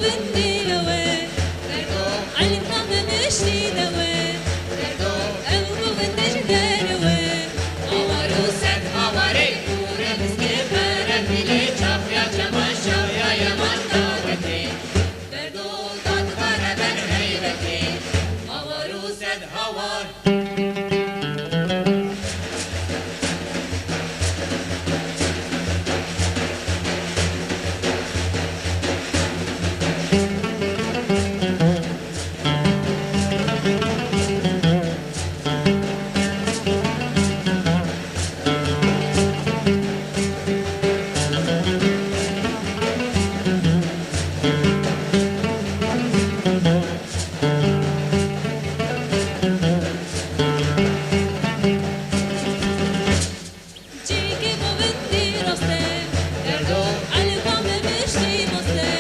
بندي لوي علم طعم مشي لوي أبو بندي جداروي Avaruset havari Kure biski pere bile Çafya çamaşa ya yaman daveti Derdo tat kare ben heybeti Avaruset havar جيكي بو بندي راسي Derdo علم طعم مشي مصي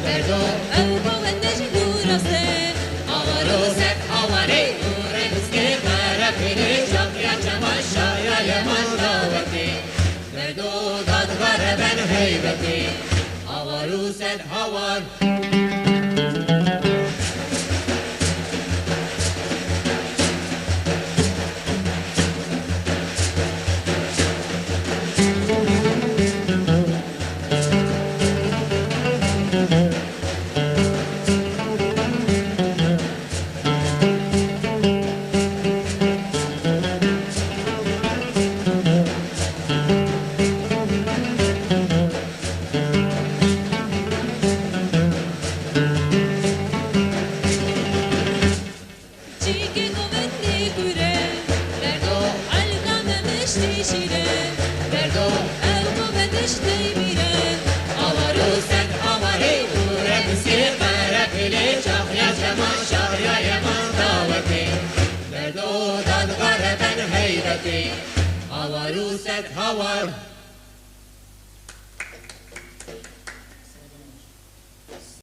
derdo أبو بندي جدوراسي Avaruset havari Kure biski pere bile Çafya çamaşa ya yaman daveti Derdo tat kare ben heybeti Avaruset havar جيكي بو بندي كوري Derdo علم طعم مشي شيري derdo أبو بندي جدايبيري Avaruset havari Kure biski pere bile Çafya çamaşa ya yaman daveti Derdo tat kare ben heybeti Avaruset havar